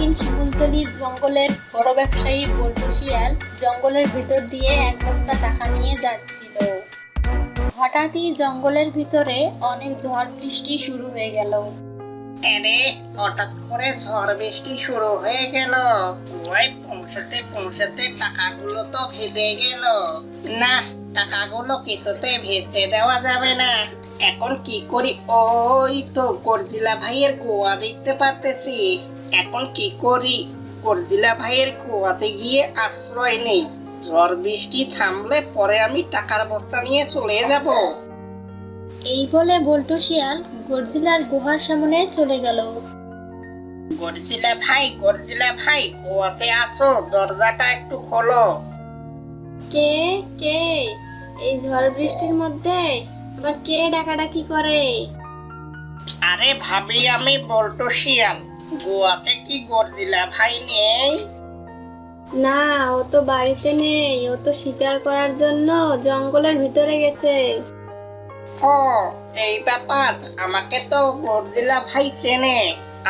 একদিন শিমুলতলি জঙ্গলের বড় ব্যবসায়ী বল্টু শিয়াল জঙ্গলের ভিতর দিয়ে এক বস্তা টাকা নিয়ে যাচ্ছিল। হঠাৎই জঙ্গলের ভিতরে অনেক ঝড় বৃষ্টি শুরু হয়ে গেল। আরে হঠাৎ করে ঝড় বৃষ্টি শুরু হয়ে গেল। ওই পৌঁছাতে পৌঁছাতে টাকাগুলো তো ভিজে গেল। না, টাকাগুলো কিছুতে ভিজতে দেওয়া যাবে না। এখন কি করি? ওই তো গর্জিলা ভাইয়ের কুয়া দেখতে পারতেছি। এখন কি করি? গর্জিলা ভাইয়ের কুয়াতে গিয়ে আশ্রয় নেই। ঝড় বৃষ্টি থামলে পরে আমি টাকার বস্তা নিয়ে চলে যাব। এই বলে বল্টু শিয়াল গর্জিলার গুহার সামনে চলে গেল। গর্জিলা ভাই, কুয়াতে আছো? দরজাটা একটু খোলো। কে কে এই ঝড় বৃষ্টির মধ্যে আবার কে ডাকাডাকি করে? আরে ভাবি, আমি বল্টু শিয়াল। গোয়াতে কি গর্জিলা ভাই নেই? না, ও তো বাড়িতে নেই, ও তো শিকার করার জন্য জঙ্গলের ভিতরে গেছে। ও, এই ব্যাপার। আমাকে তো গর্জিলা ভাই চেনে।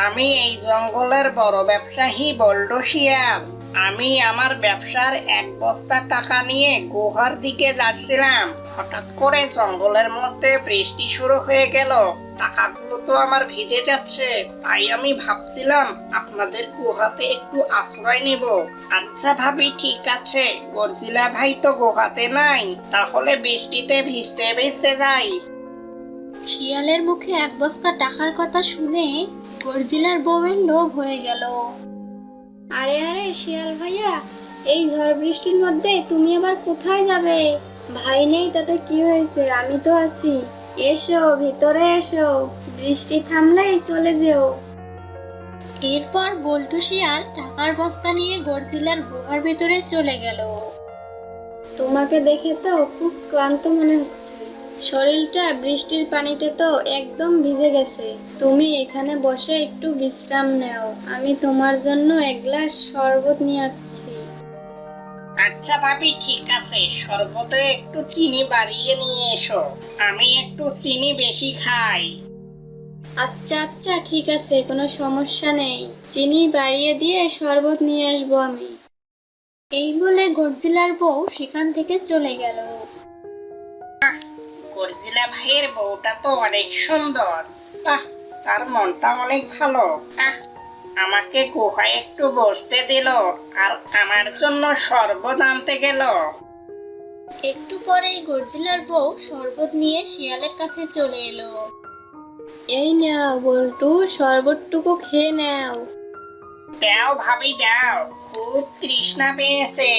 আমি এই জঙ্গলের বড় ব্যবসায়ী বল্টু শিয়াল। আমি আমার ব্যবসার এক বস্তা টাকা নিয়ে গুহার দিকে যাচ্ছিলাম। হঠাৎ করে জঙ্গলের মধ্যে বৃষ্টি শুরু হয়ে গেল। টাকাগুলো তো আমার ভিজে যাচ্ছে। তাই আমি ভাবছিলাম আপনাদের গুহাতে একটু আশ্রয় নেব। আচ্ছা ভাবি, ঠিক আছে। গর্জিলা ভাই তো গুহাতে নাই, তাহলে বৃষ্টিতে ভিজতে ভিজতে যাই। শিয়ালের মুখে এক বস্তা টাকার কথা শুনে গর্জিলার বউয়ের লোভ হয়ে গেল। আরে আরে শিয়াল ভাইয়া, এই ঝড় বৃষ্টির মধ্যে তুমি আবার কোথায় যাবে? ভাই নেই তাতে কি হয়েছে, আমি তো আছি। এসো ভিতরে এসো, বৃষ্টি থামলেই চলে যেও। এরপর বল্টু শিয়াল টাকার বস্তা নিয়ে গর্জিলার গুহার ভিতরে চলে গেল। তোমাকে দেখে তো খুব ক্লান্ত মনে হচ্ছে, শরীরটা বৃষ্টির পানিতে তো একদম ভিজে গেছে। তুমি এখানে বসে একটু বিশ্রাম নাও, আমি তোমার জন্য এক গ্লাস শরবত নিয়ে আসছি। আচ্ছা ভাবি, ঠিক আছে। শরবতে একটু চিনি বাড়িয়ে নিয়ে এসো। আমি একটু চিনি বেশি খাই। আচ্ছা আচ্ছা, ঠিক আছে, কোনো সমস্যা নেই। চিনি বাড়িয়ে দিয়ে শরবত নিয়ে আসবো আমি। এই বলে গর্জিলার বউ সেখান থেকে চলে গেল। গর্জিলা ভাইয়ের বউটা তো অনেক সুন্দর। বাহ, তার মনটা অনেক ভালো। আমাকে গুহায় একটু বসতে দিল আর আমার জন্য শরবত আনতে গেল। একটু পরেই গর্জিলার বউ শরবত নিয়ে শিয়ালের কাছে চলে এলো। এই নাও বল্টু, শরবতটুকু খেয়ে নাও। দাও ভাবি দাও, খুব তৃষ্ণা পেয়েছে।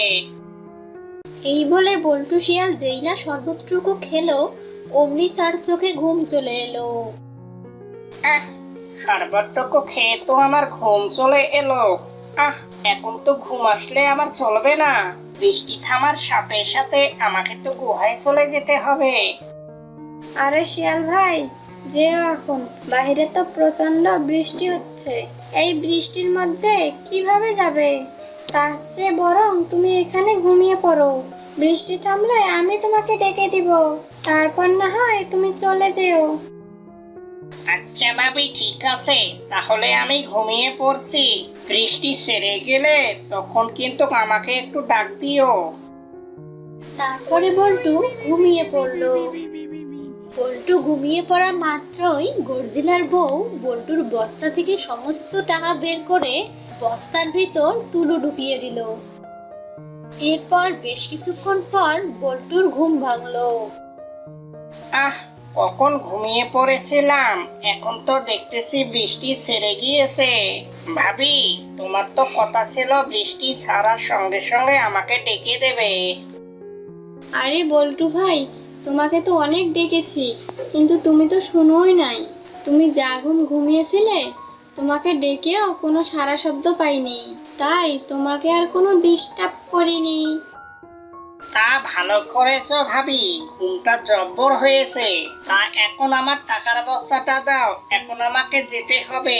এই বলে বল্টু শিয়াল যেই না শরবতটুকু খেলো, অমনি তার চোখে ঘুম চলে এলো। শরবতটুকু খেয়ে তো আমার ঘুম চলে এলো। এখন তো ঘুম আসলে আমার চলবে না। বৃষ্টি থামার সাথে সাথে আমাকে তো গুহায় চলে যেতে হবে। আরে শিয়াল ভাই, যেও এখন, বাইরে তো প্রচন্ড বৃষ্টি হচ্ছে। এই বৃষ্টির মধ্যে কিভাবে যাবে? তার চেয়ে বরং তুমি এখানে ঘুমিয়ে পড়ো। বৃষ্টি থামলে আমি তোমাকে ডেকে দিব, তারপর না হয় তুমি চলে যেও। আচ্ছা ভাবি, ঠিক আছে। তাহলে আমি ঘুমিয়ে পড়ছি। বৃষ্টি সেরে গেলে তখন কিন্তু আমাকে একটু ডাক দিও। তারপরে বল্টু ঘুমিয়ে পড়লো। বল্টু ঘুমিয়ে পড়া মাত্রই গর্জিলার বউ বল্টুর বস্তা থেকে সমস্ত টাকা বের করে বস্তার ভিতর তুলো ঢুকিয়ে দিল। এরপর বেশ কিছুক্ষণ পর বল্টুর ঘুম ভাঙলো। কখন ঘুমিয়ে পড়েছিলাম, এখন তো দেখতেছি বৃষ্টি ছেড়ে গিয়েছে। ভাবি, তোমার তো কথা ছিল বৃষ্টি ছাড়ার সঙ্গে সঙ্গে আমাকে ডেকে দেবে। আরে বল্টু ভাই, তোমাকে তো অনেক ডেকেছি, কিন্তু তুমি তো শুনোই নাই। তুমি যা ঘুমিয়েছিলে, তোমাকে ডেকেও কোনো সাড়া শব্দ পাইনি, তাই তোমাকে আর কোনো ডিস্টার্ব করিনি। তা ভালো করেছো ভাবি, ঘুমটা জব্বর হয়েছে। তা এখন আমার টাকার বস্তাটা দাও, এখন আমাকে যেতে হবে।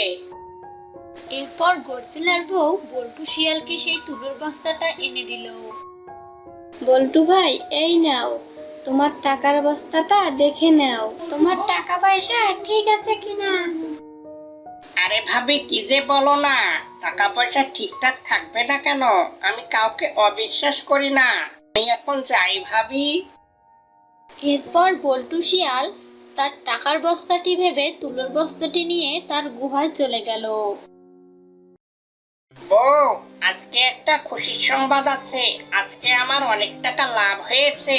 এরপর গর্জিলার বউ বল্টু শিয়ালকে সেই তুলোর বস্তাটা এনে দিল। বল্টু ভাই, এই নাও তোমার টাকার বস্তাটা, দেখে নাও তোমার টাকা পয়সা ঠিক আছে কিনা। আরে ভাবি কি যে বলো না, টাকা পয়সা ঠিকঠাক থাকবে না কেন? আমি কাউকে অবিশ্বাস করি না। আমি এখন যাই ভাবি। এরপর বল্টু শিয়াল তার টাকার বস্তাটি ভেবে তুলোর বস্তাটি নিয়ে তার গুহায় চলে গেল। বউ, আজকে একটা খুশির সংবাদ আছে। আজকে আমার অনেক টাকা লাভ হয়েছে।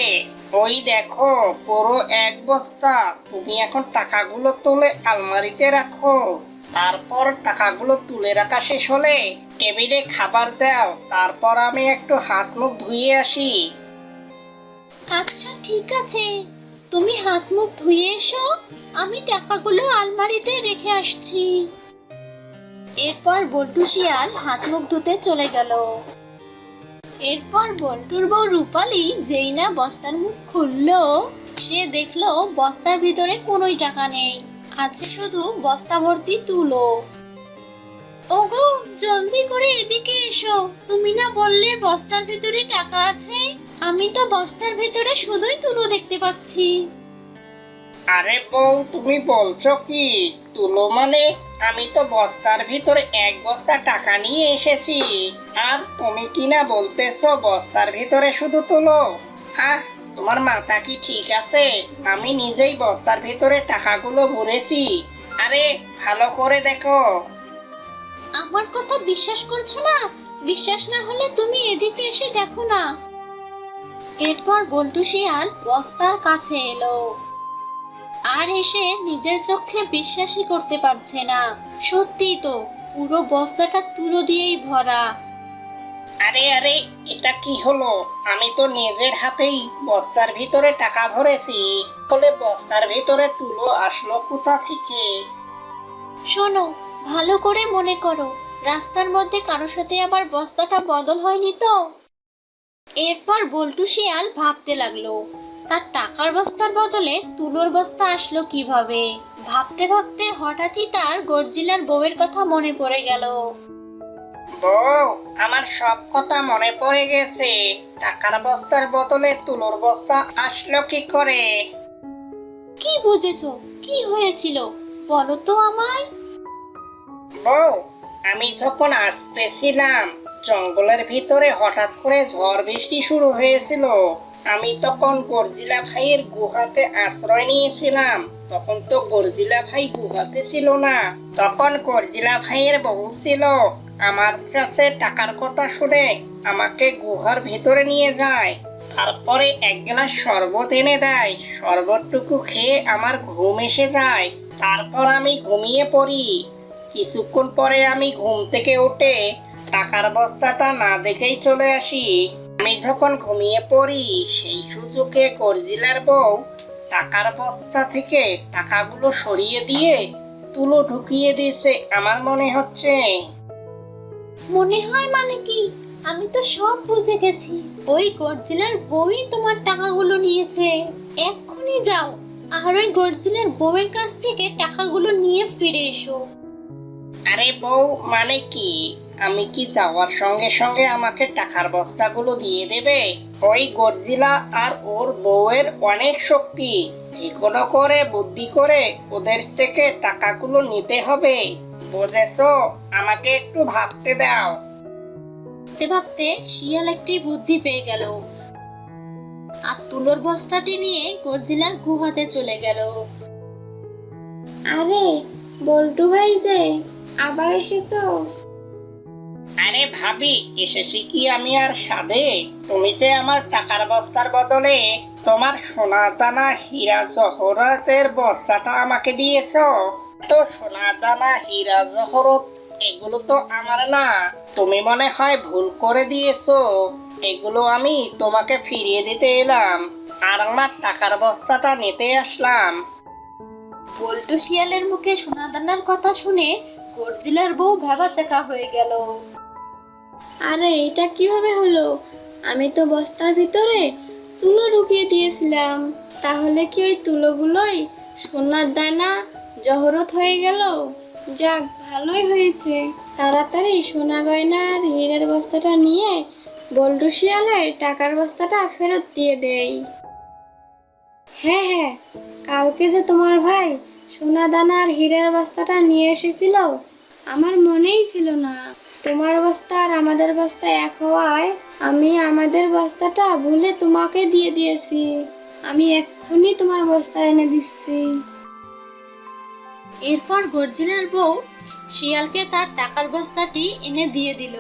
ওই দেখো, পুরো 1 বস্তা। তুমি এখন টাকাগুলো তুলে আলমারিতে রাখো। তারপর টাকাগুলো তুলে রাখা শেষ হলে টেবিলে খাবার দাও। তারপর আমি একটু হাত মুখ ধুয়ে আসি। আচ্ছা ঠিক আছে, তুমি হাত মুখ ধুয়ে এসো, আমি টাকাগুলো আলমারিতে রেখে আসছি। এরপর বল্টু শিয়াল হাত মুখ ধুতে চলে গেল। এরপর বল্টুর বউ রূপালী যেই না বস্তার মুখ খুললো, সে দেখলো বস্তার ভিতরে কোনোই টাকা নেই, আছে শুধু বস্তা ভর্তি তুলো। ওগো, জলদি করে এদিকে এসো, তুমি না বললে বস্তার ভিতরে টাকা আছে? আমি তো বস্তার ভিতরে শুধুই তুলো দেখতে পাচ্ছি। আরে বউ, তুমি বলছো কি? তুলো মানে? আমি তো বস্তার ভিতরে 1 বস্তা টাকা নিয়ে এসেছি। আর তুমি কি না বলতেছো বস্তার ভিতরে শুধু তুলো? হ্যাঁ, তোমার মাথা কি ঠিক আছে? আমি নিজেই বস্তার ভিতরে টাকাগুলো ভরেছি। আরে ভালো করে দেখো। আমার কথা বিশ্বাস করছো না? বিশ্বাস না হলে তুমি এদিকে এসে দেখো না। এরপর বল্টু শিয়াল বস্তার কাছে এলো, আর এসে নিজের চোখে বিশ্বাসই করতে পারছে না। সত্যি তো, পুরো বস্তাটা তুলো দিয়েই ভরা। আরে আরে, এটা কি হলো? আমি তো নিজের হাতেই বস্তার ভিতরে টাকা ভরেছি। বলে বস্তার ভিতরে তুলো আসলো কোথা থেকে? শোনো, ভালো করে মনে করো, রাস্তার মধ্যে কারোর সাথে আবার বস্তাটা বদল হয়নি তো? এরপর বল্টু শিয়াল ভাবতে লাগলো, তার টাকার বস্তার বদলে তুলোর বস্তা আসলো কিভাবে। ভাবতে ভাবতে হঠাৎই তার গর্জিলার বউয়ের কথা মনে পড়ে গেল। বউ, আমার সব কথা মনে পড়ে গেছে। টাকার বস্তার বদলে তুলোর বস্তা আসলো কি করে? কি বুঝেছো? কি হয়েছিল বলো তো আমায়। বউ, আমি যখন আসতেছিলাম জঙ্গলের ভিতরে হঠাৎ করে ঝড় বৃষ্টি শুরু হয়েছিল। আমি তখন গর্জিলা ভাইয়ের গুহাতে আশ্রয় নিয়েছিলাম। তখন তো গর্জিলা ভাই গুহাতে ছিল না। তখন গর্জিলা ভাইয়ের বউ ছিল। আমার কাছে টাকার কথা শুনে আমাকে গুহার ভেতরে নিয়ে যায়। তারপরে 1 গ্লাস শরবত এনে দেয়। শরবতটুকু খেয়ে আমার ঘুম এসে যায়। তারপর আমি ঘুমিয়ে পড়ি। কিছুক্ষণ পরে আমি ঘুম থেকে উঠে টাকার বস্তাটা না দেখেই চলে আসি। আমি যখন ঘুমিয়ে পড়ি সেই সুযোগে গর্জিলার বউ টাকার বস্তা থেকে টাকাগুলো সরিয়ে দিয়ে তুলো ঢুকিয়ে দিয়েছে আমার মনে হচ্ছে। মনে হয় মানে কি? আমি তো সব বুঝে গেছি, ওই গর্জিলার বউই তোমার টাকাগুলো নিয়েছে। এক্ষুনি যাও, আর ওই গর্জিলার বউয়ের কাছ থেকে টাকাগুলো নিয়ে ফিরে এসো। আরে বউ, মানে কি? আমি কি যাওয়ার সঙ্গে সঙ্গে আমাকে টাকার বস্তাগুলো দিয়ে দেবে? ওই গর্জিলা আর ওর বউয়ের অনেক শক্তি। যে কোনো করে বুদ্ধি করে ওদের থেকে টাকাগুলো নিতে হবে। বুঝেছো? আমাকে একটু ভাবতে দাও। ভাবতে ভাবতে শিয়াল একটি বুদ্ধি পেয়ে গেল, আর তুলোর বস্তাটি নিয়ে গর্জিলার গুহাতে চলে গেল। আরে বল্টু ভাই যে আবার এসেছো? আরে ভাবি, এসেছি কি আমি আর সাধে? তুমি যে আমার টাকার বস্তার বদলে তোমার সোনা দানা হীরা জহরতের বস্তাটা আমাকে দিয়েছো। তো সোনা দানা হীরা জহরত এগুলো তো আমার না। তুমি মনে হয় ভুল করে দিয়েছো। এগুলো আমি তোমাকে ফিরিয়ে দিতে এলাম, আর আমার টাকার বস্তাটা নিতে আসলাম। বল্টু শিয়ালের মুখে সোনাদানার কথা শুনে গর্জিলার বউ ভ্যাবাচ্যাকা হয়ে গেল। আরে এটা কিভাবে হলো? আমি তো বস্তার ভিতরে তুলো ঢুকিয়ে দিয়েছিলাম। তাহলে কি ওই তুলোগুলোই সোনার দানা জহরত হয়ে গেল? যাক, ভালোই হয়েছে। তাড়াতাড়ি সোনা গয়নার হীরের বস্তাটা নিয়ে বল্টু শিয়ালের টাকার বস্তাটা ফেরত দিয়ে দেই। হ্যাঁ হ্যাঁ, কালকে যে তোমার ভাই সোনা দানার হীরের বস্তাটা নিয়ে এসেছিল, আমার মনেই ছিল না তোমার বস্তা আর আমাদের বস্তা এক হওয়ায় আমি আমাদের বস্তাটা ভুলে তোমাকে দিয়ে দিয়েছি। আমি এক্ষুনি তোমার বস্তা এনে দিচ্ছি। এরপর গর্জিলার বউ শিয়ালকে তার টাকার বস্তাটি এনে দিয়ে দিল।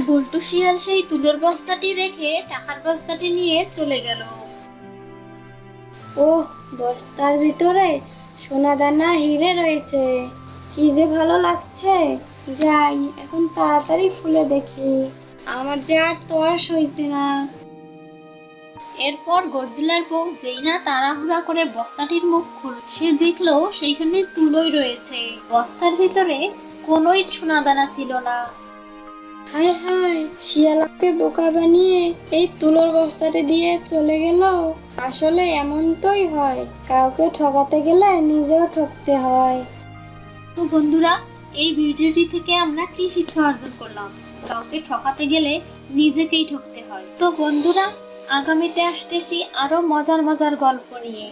বল্টু শিয়াল সেই তুলোর বস্তাটি রেখে টাকার বস্তাটি নিয়ে চলে গেল। ওহ, বস্তার ভিতরে সোনা দানা হিরে রয়েছে, কি যে ভালো লাগছে। যাই এখন তাড়াতাড়ি খুলে দেখি, আমার যে আর তর্স হইছে না। এরপর গর্জিলার বউ যেই না তাড়াহুড়া করে বস্তাটির মুখ খুলল, সে দেখলো সেইখানে তুলোই রয়েছে, বস্তার ভিতরে কোনোই সোনা দানা ছিল না। হায় হায়, শিয়ালকে বোকা বানিয়ে এই তুলোর বস্তাটি দিয়ে চলে গেল। আসলে এমনটাই হয়, কাউকে ঠকাতে গেলে নিজেও ঠকতে হয়। তো বন্ধুরা, এই ভিডিওটি থেকে আমরা কি শিক্ষা অর্জন করলাম? কাউকে ঠকাতে গেলে নিজেকেই ঠকতে হয়। তো বন্ধুরা, আগামীতে আসতেছি আরো মজার মজার গল্প নিয়ে।